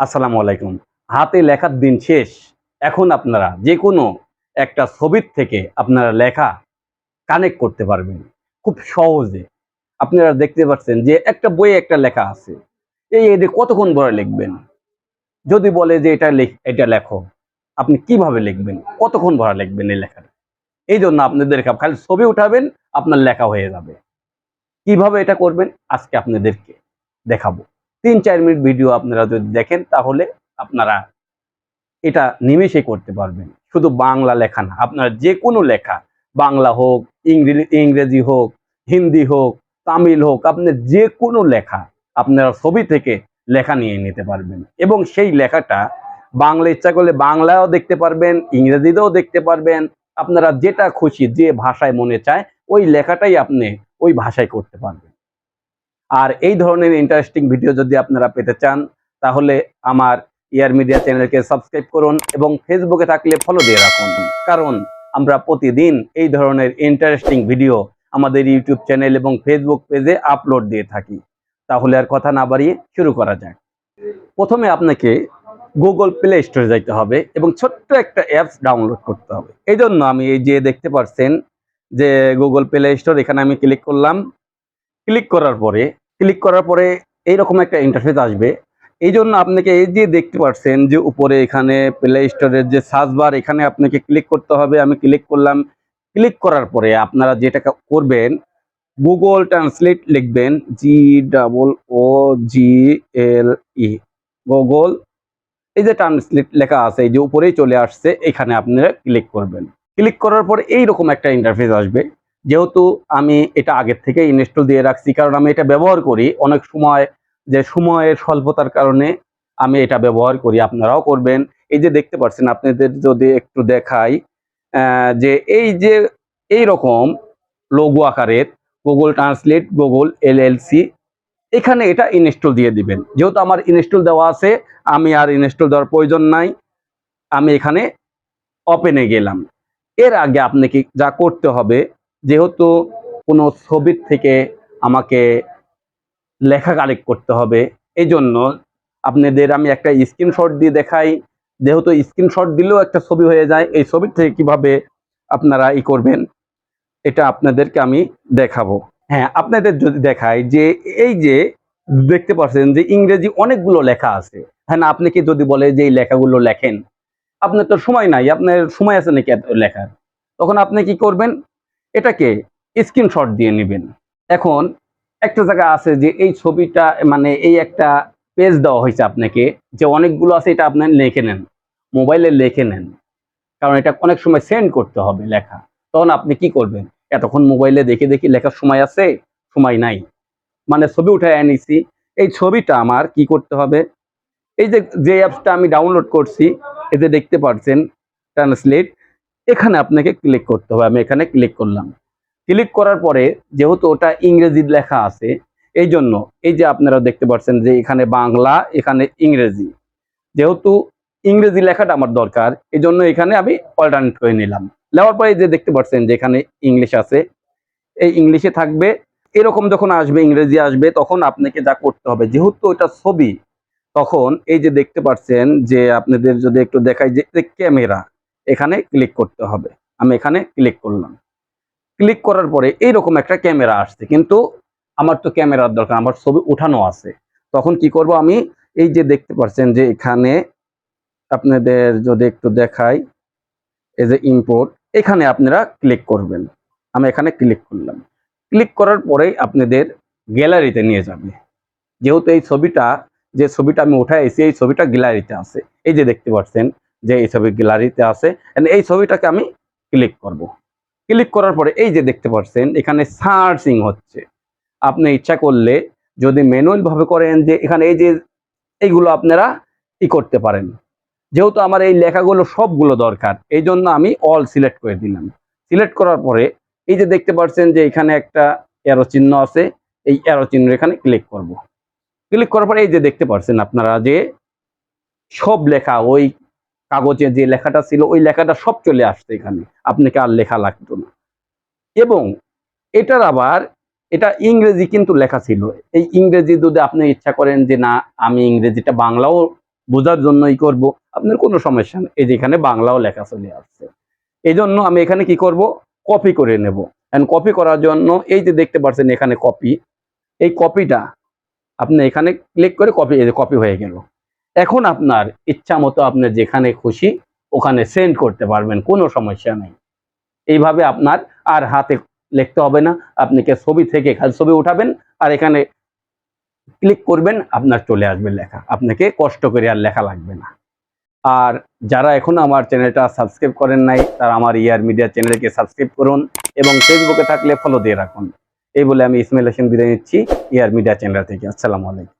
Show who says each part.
Speaker 1: আসসালামু আলাইকুম। হাতে লেখার দিন শেষ। এখন আপনারা যেকোনো একটা ছবির থেকে আপনারা লেখা কানেক্ট করতে পারবেন। খুব সহজে। আপনারা দেখতে পাচ্ছেন যে একটা বইয়ে একটা লেখা আছে। এটা কতক্ষণ ধরে লিখবেন? যদি বলে যে এটা লেখো, আপনি কিভাবে লিখবেন? কতক্ষণ ধরে লিখবেন এই লেখাটা? এইজন্য আপনাদের খালি ছবি উঠাবেন, আপনার লেখা হয়ে যাবে। কিভাবে এটা করবেন? আজকে আপনাদেরকে দেখাবো। ৩-৪ মিনিট ভিডিও আপনারা যদি দেখেন তাহলে আপনারা এটা নিমেষেই করতে পারবেন। শুধু বাংলা লেখা না, আপনার যেকোনো লেখা, বাংলা হোক, ইংরেজি হোক, হিন্দি হোক, তামিল হোক, আপনার যেকোনো লেখা আপনারা ছবি থেকে লেখা নিয়ে নিতে পারবেন এবং সেই লেখাটা বাংলা ইচ্ছা করলে বাংলায়ও দেখতে পারবেন, ইংরেজিতেও দেখতে পারবেন। আপনারা যেটা খুশি যে ভাষায় মনে চায় ওই লেখাটাই আপনি ওই ভাষায় করতে পারবেন। আর এই ধরনের ইন্টারেস্টিং ভিডিও যদি আপনারা পেতে চান তাহলে আমার ইয়ার মিডিয়া চ্যানেলকে সাবস্ক্রাইব করুন এবং ফেসবুকে থাকলে ফলো দিয়ে রাখুন। কারণ আমরা প্রতিদিন এই ধরনের ইন্টারেস্টিং ভিডিও আমাদের ইউটিউব চ্যানেল এবং ফেসবুক পেজে আপলোড দিয়ে থাকি। তাহলে আর কথা না বাড়িয়ে শুরু করা যাক। প্রথমে আপনাকে গুগল প্লে স্টোরে যাইতে হবে এবং ছোট্ট একটা অ্যাপস ডাউনলোড করতে হবে। এই জন্য আমি এই যে দেখতে পাচ্ছেন যে গুগল প্লে স্টোর, এখানে আমি ক্লিক করলাম। ক্লিক করার পরে এইরকম একটা ইন্টারফেস আসবে। এই জন্য আপনাকে এই যে দেখতে পাচ্ছেন যে উপরে এখানে প্লে স্টোরের যে সার্চ বার, এখানে আপনাকে ক্লিক করতে হবে। আমি ক্লিক করলাম। ক্লিক করার পরে আপনারা যেটা করবেন, গুগল ট্রান্সলেট লিখবেন, GOOGLE, গুগল। এই যে ট্রান্সলেট লেখা আছে এই যে উপরেই চলে আসছে, এখানে আপনারা ক্লিক করবেন। ক্লিক করার পর এইরকম একটা ইন্টারফেস আসবে। যেহেতু আমি এটা আগের থেকে ইনস্টল দিয়ে রাখছি, কারণ আমি এটা ব্যবহার করি অনেক সময়, যে সময়ের স্বল্পতার কারণে আমি এটা ব্যবহার করি, আপনারাও করবেন। এই যে দেখতে পাচ্ছেন, আপনাদের যদি একটু দেখাই, যে এই যে এইরকম লোগো আকারের গুগল ট্রান্সলেট, গুগল LLC, এখানে এটা ইনস্টল দিয়ে দিবেন। যেহেতু আমার ইনস্টল দেওয়া আছে, আমি আর ইনস্টল দেওয়ার প্রয়োজন নাই। আমি এখানে ওপেনে গেলাম। এর আগে আপনাকে যা করতে হবে, যেহেতু কোনো ছবির থেকে আমাকে লেখা কালেক্ট করতে হবে, এই জন্য আপনাদের আমি একটা স্ক্রিনশট দিয়ে দেখাই। যেহেতু স্ক্রিনশট দিলেও একটা ছবি হয়ে যায়, এই ছবির থেকে কিভাবে আপনারা করবেন এটা আপনাদেরকে আমি দেখাবো। হ্যাঁ, আপনাদের যদি দেখাই যে এই যে দেখতে পাচ্ছেন যে ইংরেজি অনেকগুলো লেখা আছে। হ্যাঁ, না আপনাকে যদি বলে যে এই লেখাগুলো লেখেন, আপনার তো সময় নাই, আপনার সময় আছে নাকি এত লেখার? তখন আপনি কি করবেন? এটাকে স্ক্রিনশট দিয়ে নেবেন। এখন একটা জায়গা আছে যে এই ছবিটা, মানে এই একটা পেজ দেওয়া হয়েছে আপনাকে, যে অনেকগুলো আছে, এটা আপনার লিখে নেন, মোবাইলে লিখে নেন। কারণ এটা অনেক সময় সেন্ড করতে হবে লেখা। তখন আপনি কি করবেন? এতক্ষণ মোবাইলে দেখে দেখে লেখার সময় আছে? সময় নাই। মানে ছবি উঠায় এনেছি। এই ছবিটা আমার কি করতে হবে? এই যে অ্যাপসটা আমি ডাউনলোড করছি, এতে দেখতে পাচ্ছেন ট্রান্সলেট, এখানে আপনাকে ক্লিক করতে হবে। আমি এখানে ক্লিক করলাম। ক্লিক করার পরে যেহেতু ওটা ইংরেজি লেখা আছে, এই জন্য এই যে আপনারা দেখতে পাচ্ছেন যে এখানে বাংলা, এখানে ইংরেজি। যেহেতু ইংরেজি লেখাটা আমার দরকার, এই জন্য এখানে আমি অল্টারনেট করে নিলাম। নেওয়ার পরে যে দেখতে পাচ্ছেন যে এখানে ইংলিশ আছে, এই ইংলিশে থাকবে। এরকম যখন আসবে, ইংরেজি আসবে, তখন আপনাকে যা করতে হবে, যেহেতু ওটা ছবি, তখন এই যে দেখতে পাচ্ছেন যে আপনাদের যদি একটু দেখাই যে ক্যামেরা, এখানে ক্লিক করতে হবে। আমি এখানে ক্লিক করলাম। ক্লিক করার পরে এইরকম একটা ক্যামেরা আসছে, কিন্তু আমার তো ক্যামেরার দরকার, আমার ছবি উঠানো আছে। তখন কি করব আমি? এই যে দেখতে পাচ্ছেন যে এখানে আপনাদের যদি একটু দেখাই, এই যে ইম্পোর্ট, এখানে আপনারা ক্লিক করবেন। আমি এখানে ক্লিক করলাম। ক্লিক করার পরেই আপনাদের গ্যালারিতে নিয়ে যাবে। যেহেতু এই ছবিটা, যে ছবিটা আমি উঠাইছি, এই ছবিটা গ্যালারিতে আছে। এই যে দেখতে পাচ্ছেন যে এই ছবি গ্যালারিতে আছে। এই ছবিটাকে আমি ক্লিক করব। ক্লিক করার পরে এই যে দেখতে পাচ্ছেন এখানে সার্চিং হচ্ছে। আপনি ইচ্ছা করলে যদি ম্যানুয়াল ভাবে করেন, যে এখানে এই যে এইগুলো আপনারা করতে পারেন। যেহেতু আমার এই লেখাগুলো সবগুলো দরকার, এই জন্য আমি অল সিলেক্ট করে দিলাম। সিলেক্ট করার পরে এই যে দেখতে পাচ্ছেন যে এখানে একটা অ্যারো চিহ্ন আছে, এই অ্যারো চিহ্ন এখানে ক্লিক করব। ক্লিক করার পরে এই যে দেখতে পাচ্ছেন আপনারা যে সব লেখা, ওই কাগজে যে লেখাটা ছিল ওই লেখাটা সব চলে আসছে এখানে, আপনাকে আর লেখা লাগতো না। এবং এটার আবার এটা ইংরেজি কিন্তু লেখা ছিল। এই ইংরেজি যদি আপনি ইচ্ছা করেন যে না, আমি ইংরেজিটা বাংলাও বোঝার জন্যই করব, আপনার কোনো সমস্যা নেই। এই যে এখানে বাংলাও লেখা চলে আসছে। এই জন্য আমি এখানে কি করব, কপি করে নেব। এন্ড কপি করার জন্য এই যে দেখতে পাচ্ছেন এখানে কপি, এই কপিটা আপনি এখানে ক্লিক করে কপি, এই যে কপি হয়ে গেল। এখন আপনার ইচ্ছা মতো আপনি যেখানে খুশি ওখানে সেন্ড করতে পারবেন, কোনো সমস্যা নেই। এইভাবে আপনার আর হাতে লিখতে হবে না, আপনি কে ছবি থেকে খালি ছবি উঠাবেন আর এখানে ক্লিক করবেন, আপনার চলে আসবে লেখা, আপনাকে কষ্ট করে আর লেখা লাগবে না। আর যারা এখনো আমার চ্যানেলটা সাবস্ক্রাইব করেন নাই, তারা আমার ইয়ার মিডিয়া চ্যানেলকে সাবস্ক্রাইব করুন এবং ফেসবুকে থাকলে ফলো দিয়ে রাখুন। এই বলে আমি ইসমাইল হোসেন বিদায় নিচ্ছি ইয়ার মিডিয়া চ্যানেল থেকে। আসসালামু আলাইকুম।